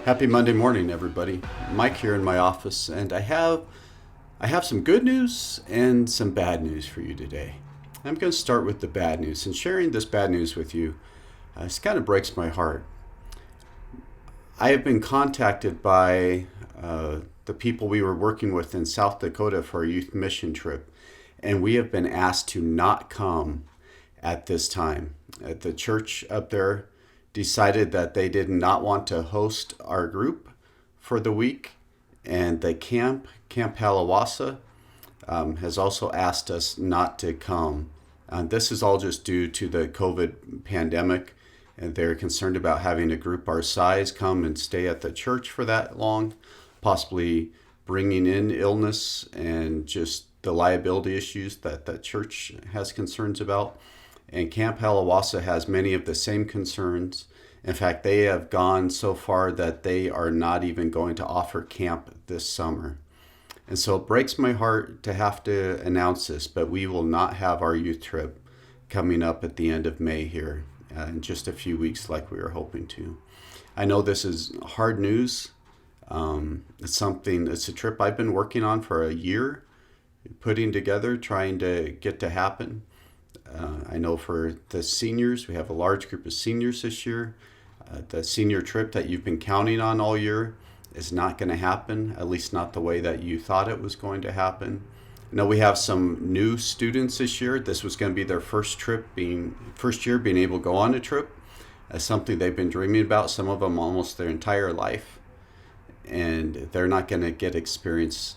Happy Monday morning, everybody. Mike here in my office, and I have some good news and some bad news for you today. I'm going to start with the bad news, and sharing this bad news with you, this kind of breaks my heart. I have been contacted by the people we were working with in South Dakota for a youth mission trip, and we have been asked to not come at this time. The church up there decided that they did not want to host our group for the week, and the Camp Halawasa, has also asked us not to come. This is all just due to the COVID pandemic, and they're concerned about having a group our size come and stay at the church for that long, possibly bringing in illness and just the liability issues that the church has concerns about. And Camp Halawasa has many of the same concerns. In fact, they have gone so far that they are not even going to offer camp this summer. And so it breaks my heart to have to announce this, but we will not have our youth trip coming up at the end of May here in just a few weeks like we were hoping to. I know this is hard news. It's a trip I've been working on for a year, putting together, trying to get to happen. I know for the seniors, we have a large group of seniors this year. The senior trip that you've been counting on all year is not going to happen, at least not the way that you thought it was going to happen. I know we have some new students this year. This was going to be their first year being able to go on a trip. As something they've been dreaming about, some of them almost their entire life. And they're not going to get experience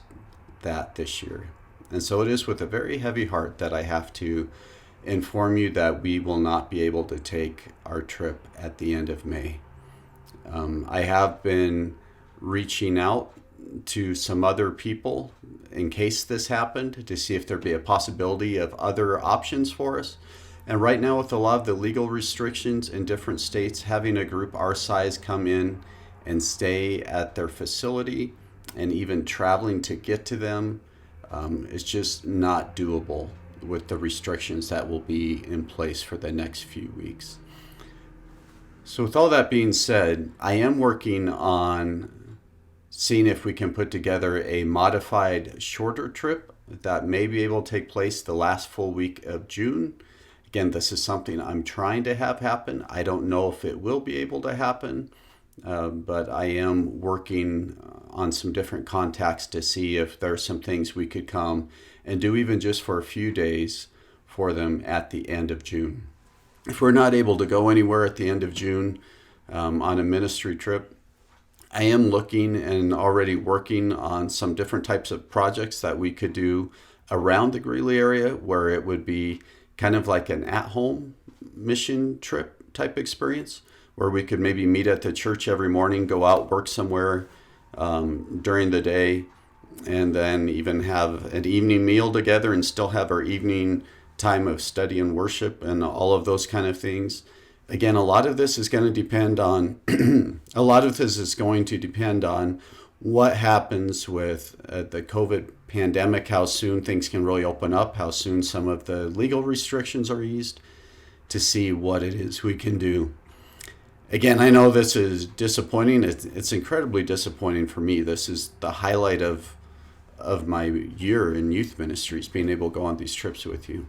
that this year. And so it is with a very heavy heart that I have to inform you that we will not be able to take our trip at the end of May. I have been reaching out to some other people in case this happened to see if there'd be a possibility of other options for us. And right now, with a lot of the legal restrictions in different states, having a group our size come in and stay at their facility and even traveling to get to them is just not doable with the restrictions that will be in place for the next few weeks. So with all that being said, I am working on seeing if we can put together a modified shorter trip that may be able to take place the last full week of June. Again, this is something I'm trying to have happen. I don't know if it will be able to happen, but I am working on some different contacts to see if there are some things we could come and do even just for a few days for them at the end of June. If we're not able to go anywhere at the end of June on a ministry trip, I am looking and already working on some different types of projects that we could do around the Greeley area where it would be kind of like an at-home mission trip type experience where we could maybe meet at the church every morning, go out, work somewhere during the day, and then even have an evening meal together and still have our evening time of study and worship and all of those kind of things. Again, a lot of this is going to depend on what happens with the COVID pandemic, how soon things can really open up, how soon some of the legal restrictions are eased, to see what it is we can do. Again, I know this is disappointing. It's incredibly disappointing for me. This is the highlight of my year in youth ministries, being able to go on these trips with you.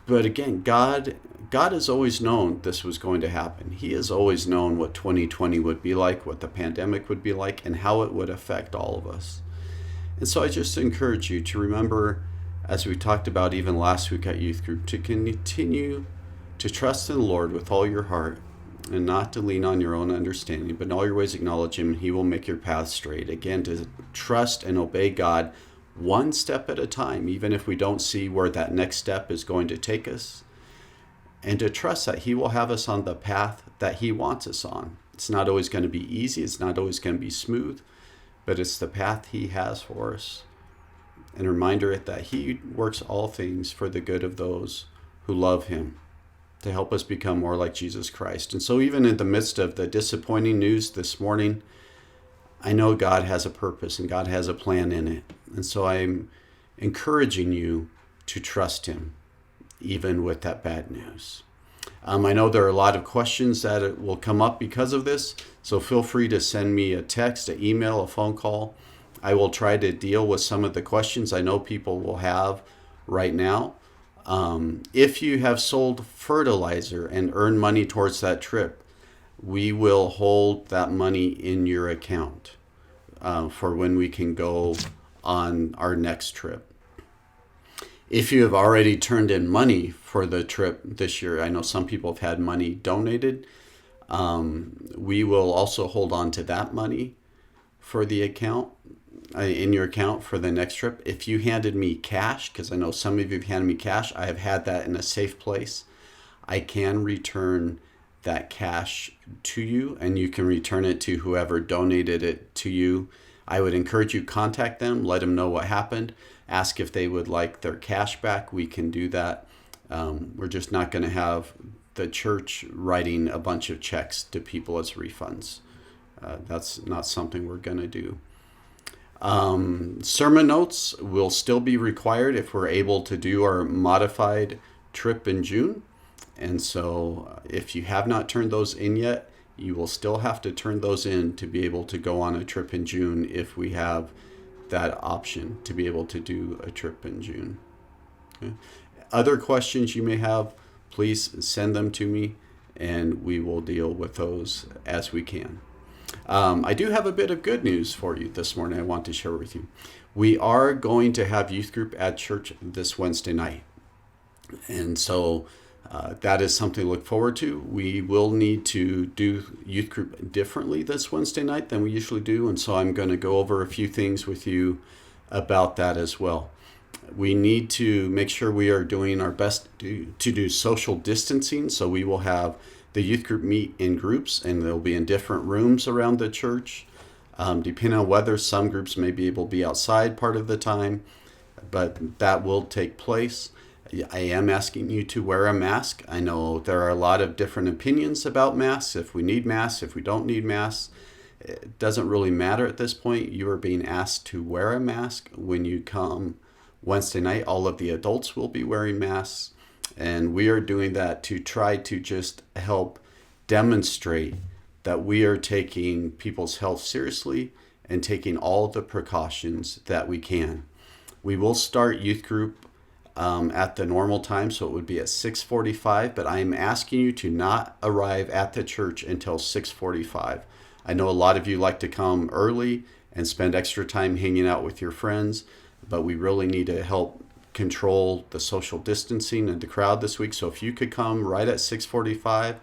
But again, God has always known this was going to happen. He has always known what 2020 would be like, what the pandemic would be like, and how it would affect all of us. And so I just encourage you to remember, as we talked about even last week at youth group, to continue to trust in the Lord with all your heart and not to lean on your own understanding, but in all your ways acknowledge Him, and He will make your path straight. Again, to trust and obey God one step at a time, even if we don't see where that next step is going to take us, and to trust that He will have us on the path that He wants us on. It's not always going to be easy. It's not always going to be smooth, but it's the path He has for us. And a reminder that He works all things for the good of those who love Him, to help us become more like Jesus Christ. And so even in the midst of the disappointing news this morning, I know God has a purpose and God has a plan in it. And so I'm encouraging you to trust Him, even with that bad news. I know there are a lot of questions that will come up because of this, so feel free to send me a text, an email, a phone call. I will try to deal with some of the questions I know people will have right now. If you have sold fertilizer and earned money towards that trip, we will hold that money in your account for when we can go on our next trip. If you have already turned in money for the trip this year, I know some people have had money donated. We will also hold on to that money for the account, in your account for the next trip. If you handed me cash, because I know some of you have handed me cash, I have had that in a safe place. I can return that cash to you, and you can return it to whoever donated it to you. I would encourage you contact them, let them know what happened, ask if they would like their cash back. We can do that. We're just not going to have the church writing a bunch of checks to people as refunds. That's not something we're going to do. Sermon notes will still be required if we're able to do our modified trip in June. And so if you have not turned those in yet, you will still have to turn those in to be able to go on a trip in June if we have that option to be able to do a trip in June. Okay. Other questions you may have, please send them to me and we will deal with those as we can. I do have a bit of good news for you this morning I want to share with you. We are going to have youth group at church this Wednesday night. And so that is something to look forward to. We will need to do youth group differently this Wednesday night than we usually do. And so I'm going to go over a few things with you about that as well. We need to make sure we are doing our best to do social distancing. So we will have the youth group meet in groups, and they'll be in different rooms around the church. Depending on weather, some groups may be able to be outside part of the time, but that will take place. I am asking you to wear a mask. I know there are a lot of different opinions about masks, if we need masks, if we don't need masks. It doesn't really matter at this point. You are being asked to wear a mask when you come Wednesday night. All of the adults will be wearing masks, and we are doing that to try to just help demonstrate that we are taking people's health seriously and taking all the precautions that we can. We will start youth group at the normal time, so it would be at 6:45, but I'm asking you to not arrive at the church until 6:45. I know a lot of you like to come early and spend extra time hanging out with your friends, but we really need to help control the social distancing and the crowd this week. So if you could come right at 6:45,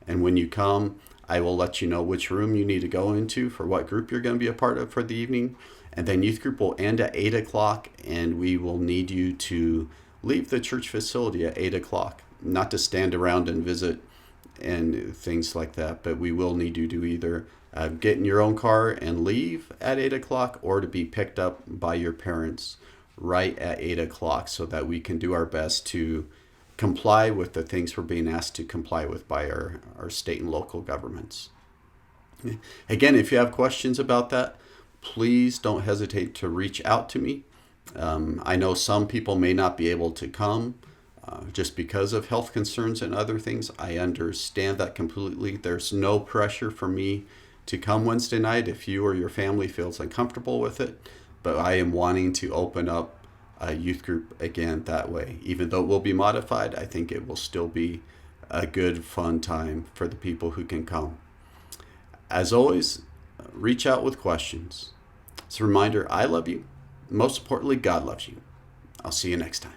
and when you come, I will let you know which room you need to go into for what group you're going to be a part of for the evening. And then youth group will end at 8 o'clock, and we will need you to leave the church facility at 8 o'clock. Not to stand around and visit and things like that, but we will need you to either get in your own car and leave at 8 o'clock or to be picked up by your parents right at 8 o'clock so that we can do our best to comply with the things we're being asked to comply with by our state and local governments. Again, if you have questions about that, please don't hesitate to reach out to me. I know some people may not be able to come just because of health concerns and other things. I understand that completely. There's no pressure for me to come Wednesday night if you or your family feels uncomfortable with it. But I am wanting to open up a youth group again that way. Even though it will be modified, I think it will still be a good, fun time for the people who can come. As always, reach out with questions. It's a reminder, I love you. Most importantly, God loves you. I'll see you next time.